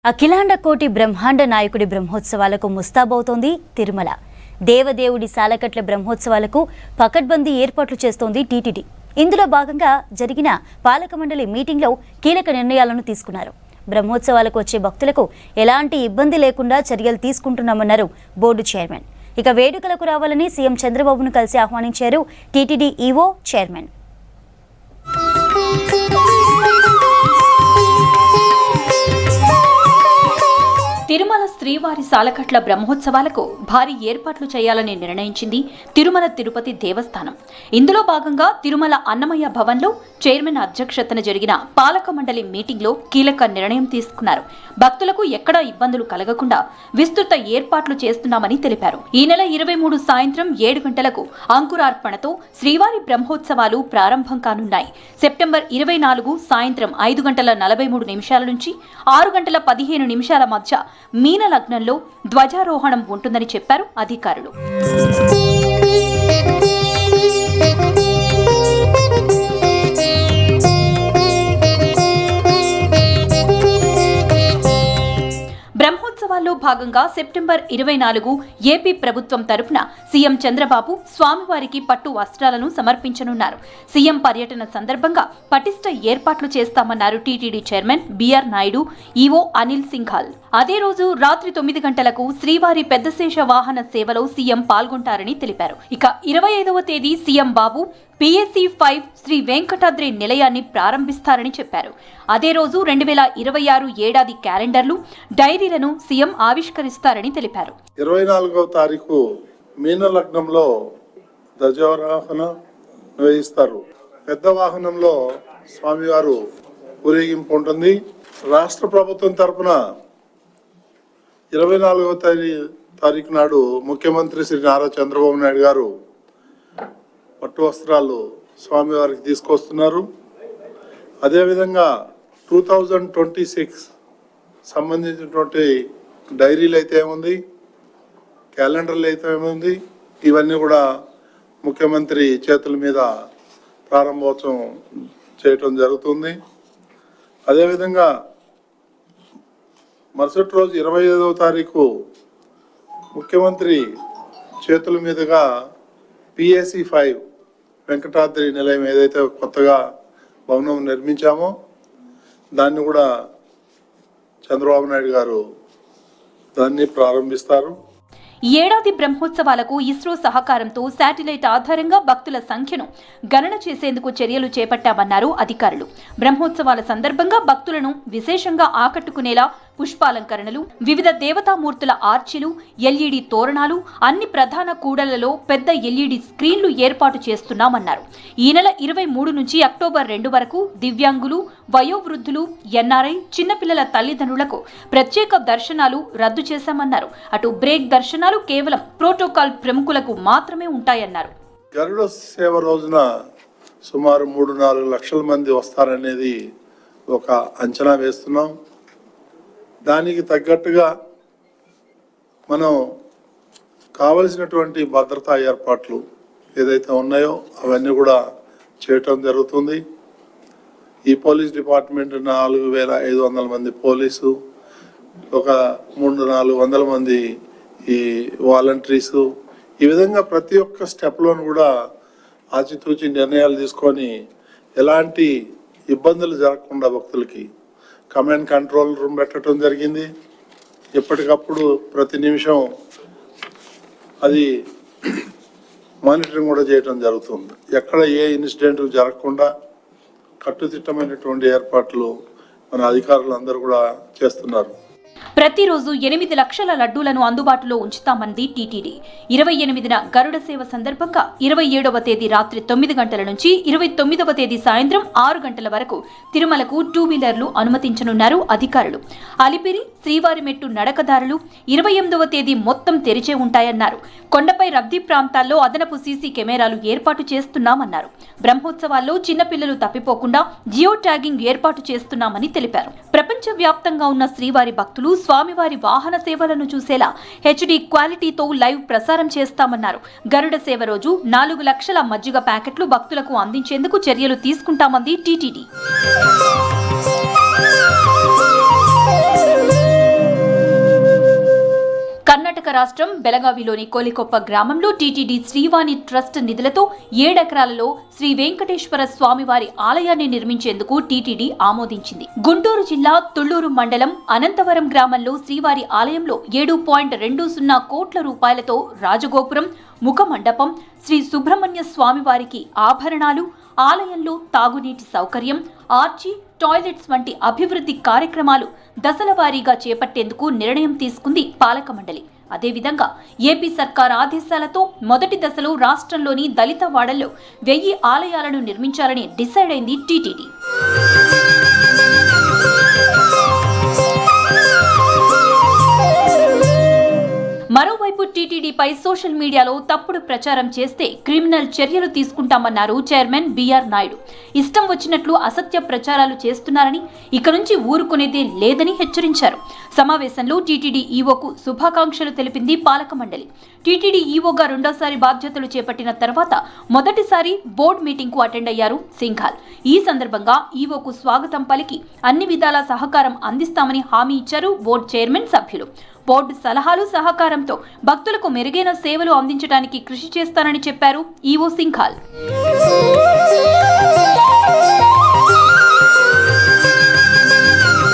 అఖిలాండ కోటి బ్రహ్మాండ నాయకుడి బ్రహ్మోత్సవాలకు ముస్తాబవుతోంది తిరుమల. దేవదేవుడి సాలకట్ల బ్రహ్మోత్సవాలకు పకడ్బందీ ఏర్పాట్లు చేస్తోంది టీటీడీ. ఇందులో భాగంగా జరిగిన పాలక మండలి మీటింగ్లో కీలక నిర్ణయాలను తీసుకున్నారు. బ్రహ్మోత్సవాలకు వచ్చే భక్తులకు ఎలాంటి ఇబ్బంది లేకుండా చర్యలు తీసుకుంటున్నామన్నారు బోర్డు చైర్మన్. ఇక వేడుకలకు రావాలని సీఎం చంద్రబాబును కలిసి ఆహ్వానించారు టీటీడీ ఈవో చైర్మన్. తిరుమల శ్రీవారి సాలకట్ల బ్రహ్మోత్సవాలకు భారీ ఏర్పాట్లు చేయాలని నిర్ణయించింది తిరుమల తిరుపతి దేవస్థానం. ఇందులో భాగంగా తిరుమల అన్నమయ్య భవన్లో చైర్మన్ అధ్యక్షతన జరిగిన పాలక మండలి మీటింగ్లో కీలక నిర్ణయం తీసుకున్నారు. భక్తులకు ఎక్కడా ఇబ్బందులు కలగకుండా విస్తృత ఏర్పాట్లు చేస్తున్నామని తెలిపారు. ఈ నెల 23 సాయంత్రం 7 గంటలకు అంకురార్పణతో శ్రీవారి బ్రహ్మోత్సవాలు ప్రారంభం కానున్నాయి. సెప్టెంబర్ 24 సాయంత్రం 5:43 నుంచి 6:15 మధ్య మీన లగ్నంలో ధ్వజారోహణం ఉంటుందని చెప్పారు అధికారులు. బ్రహ్మోత్సవాల్లో భాగంగా సెప్టెంబర్ 24 ఏపీ ప్రభుత్వం తరపున సీఎం చంద్రబాబు స్వామివారికి పట్టు వస్త్రాలను సమర్పించనున్నారు. సీఎం పర్యటన సందర్భంగా పటిష్ట ఏర్పాట్లు చేస్తామన్నారు టీటీడీ చైర్మన్ బీఆర్ నాయుడు, ఈవో అనిల్ సింఘాల్. అదే రోజు రాత్రి 9 గంటలకు శ్రీవారి పెద్దశేష వాహన సేవలో సీఎం పాల్గొంటారని తెలిపారు. ఇక 25వ తేదీ సీఎం బాబు PAC5 శ్రీ వెంకటాద్రి నిలయాన్ని ప్రారంభిస్తారని చెప్పారు. అదే రోజు 2026 ఏడాది క్యాలెండర్లు, డైరీలను సీఎం ఆవిష్కరిస్తారని తెలిపారు. 24వ తారీఖు మీన లగ్నంలో ధ్వజారోహణ నిర్వహిస్తారు. పెద్ద వాహనంలో స్వామివారు ఊరేగింపు ఉంటుంది. రాష్ట్ర ప్రభుత్వం తరఫున 24వ తారీఖు నాడు ముఖ్యమంత్రి శ్రీ నారా చంద్రబాబు నాయుడు గారు పట్టు వస్త్రాలు స్వామివారికి తీసుకొస్తున్నారు. అదేవిధంగా 2026 సంబంధించినటువంటి డైరీలు అయితే ఏముంది, క్యాలెండర్లు అయితే ఏముంది, ఇవన్నీ కూడా ముఖ్యమంత్రి చేతుల మీద ప్రారంభోత్సవం చేయటం జరుగుతుంది. అదేవిధంగా మరుసటి రోజు 25వ తారీఖు ముఖ్యమంత్రి చేతుల మీదుగా PAC5 వెంకటాద్రి నిలయం ఏదైతే కొత్తగా భవనం నిర్మించామో దాన్ని కూడా చంద్రబాబు నాయుడు గారు దాన్ని ప్రారంభిస్తారు. ఈ ఏడాది బ్రహ్మోత్సవాలకు ఇస్రో సహకారంతో శాటిలైట్ ఆధారంగా భక్తుల సంఖ్యను గణన చేసేందుకు చర్యలు చేపట్టామన్నారు అధికారులు. బ్రహ్మోత్సవాల సందర్భంగా భక్తులను విశేషంగా ఆకట్టుకునేలా పుష్పాలంకరణలు, వివిధ దేవతామూర్తుల ఆర్చిలు, LED తోరణాలు, అన్ని ప్రధాన కూడళ్లలో పెద్ద LED స్క్రీన్లు ఏర్పాటు చేస్తున్నామన్నారు. ఈ నెల 23 నుంచి అక్టోబర్ 2 వరకు దివ్యాంగులు, వయోవృద్ధులు, NRI, చిన్నపిల్లల తల్లిదండ్రులకు ప్రత్యేక దర్శనాలు రద్దు చేశామన్నారు. అటు బ్రేక్ దర్శనాలు కేవలం ప్రోటోకాల్ ప్రముఖులకు మాత్రమే ఉంటాయన్నారు. గరుడ సేవ రోజున సుమారు 3-4 లక్షల మంది వస్తారనేది ఒక అంచనా వేస్తున్నాం. దానికి తగ్గట్టుగా మనం కావలసినటువంటి భద్రతా ఏర్పాట్లు ఏదైతే ఉన్నాయో అవన్నీ కూడా చేయటం జరుగుతుంది. ఈ పోలీస్ డిపార్ట్మెంట్ 4,500 మంది పోలీసు, ఒక 300-400 మంది ఈ వాలంటీర్సు, ఈ విధంగా ప్రతి ఒక్క స్టెప్లోనూ కూడా ఆచితూచి నిర్ణయాలు తీసుకొని ఎలాంటి ఇబ్బందులు జరగకుండా భక్తులకి కమాండ్ కంట్రోల్ రూమ్ పెట్టడం జరిగింది. ఎప్పటికప్పుడు ప్రతి నిమిషం అది మానిటరింగ్ కూడా చేయడం జరుగుతుంది. ఎక్కడ ఏ ఇన్సిడెంట్ జరగకుండా కట్టుదిట్టమైనటువంటి ఏర్పాట్లు మన అధికారులు అందరూ కూడా చేస్తున్నారు. ప్రతిరోజు 8 లక్షల లడ్డూలను అందుబాటులో ఉంచుతామంది టీటీడీ. 28న గరుడ సేవ సందర్భంగా 27వ తేదీ రాత్రి 9 గంటల నుంచి 29వ తేదీ సాయంత్రం 6 గంటల వరకు తిరుమలకు 2 వీలర్లు అనుమతించనున్నారు అధికారులు. అలిపిరి, శ్రీవారి మెట్టు నడకదారులు 28వ తేదీ మొత్తం తెరిచే ఉంటాయన్నారు. కొండపై రద్దీ ప్రాంతాల్లో అదనపు సీసీ కెమెరాలు ఏర్పాటు చేస్తున్నామన్నారు. బ్రహ్మోత్సవాల్లో చిన్నపిల్లలు తప్పిపోకుండా జియో ట్యాగింగ్ ఏర్పాటు చేస్తున్నామని తెలిపారు. ప్రపంచవ్యాప్తంగా ఉన్న శ్రీవారి భక్తులు స్వామివారి వాహన సేవలను చూసేలా HD క్వాలిటీతో లైవ్ ప్రసారం చేస్తామన్నారు. గరుడ సేవ రోజు 4 లక్షల మజ్జిగ ప్యాకెట్లు భక్తులకు అందించేందుకు చర్యలు తీసుకుంటామంది టీటీడీ. రాష్ట్రం బెళగావిలోని కోలికొప్ప గ్రామంలో టీటీడీ శ్రీవాణి ట్రస్ట్ నిధులతో 7 ఎకరాలలో శ్రీ వెంకటేశ్వర స్వామివారి ఆలయాన్ని నిర్మించేందుకు టీటీడీ ఆమోదించింది. గుంటూరు జిల్లా తుళ్లూరు మండలం అనంతవరం గ్రామంలో శ్రీవారి ఆలయంలో 7.20 కోట్ల రూపాయలతో రాజగోపురం, ముఖ మండపం, శ్రీ సుబ్రహ్మణ్య స్వామివారికి ఆభరణాలు, ఆలయంలో తాగునీటి సౌకర్యం, ఆర్చి, టాయిలెట్స్ వంటి అభివృద్ధి కార్యక్రమాలు దశల వారీగా చేపట్టేందుకు నిర్ణయం తీసుకుంది పాలక మండలి. అదేవిధంగా ఏపీ సర్కార్ ఆదేశాలతో మొదటి దశలో రాష్ట్రంలోని దళిత వాడల్లో 1000 ఆలయాలను నిర్మించాలని డిసైడ్ అయింది టీటీడీ. మరోవైపు టీటీడీపై సోషల్ మీడియాలో తప్పుడు ప్రచారం చేస్తే క్రిమినల్ చర్యలు తీసుకుంటామన్నారు చైర్మన్ బిఆర్ నాయుడు. ఇష్టం వచ్చినట్లు అసత్య ప్రచారాలు చేస్తున్నారని, ఇక నుంచి ఊరుకునేదే లేదని హెచ్చరించారు. సమావేశంలో టీటీడీ ఈవోకు శుభాకాంక్షలు తెలిపింది పాలక మండలి. టీటీడీ ఈవోగా రెండోసారి బాధ్యతలు చేపట్టిన తర్వాత మొదటిసారి బోర్డు మీటింగ్కు అటెండ్ అయ్యారు సింఘాల్. ఈ సందర్భంగా ఈవోకు స్వాగతం పలికి అన్ని విధాల సహకారం అందిస్తామని హామీ ఇచ్చారు బోర్డు చైర్మన్ సభ్యులు. బోర్డు సలహాలు, సహకారంతో భక్తులకు మెరుగైన సేవలు అందించడానికి కృషి చేస్తానని చెప్పారు ఈవో సింఘాల్.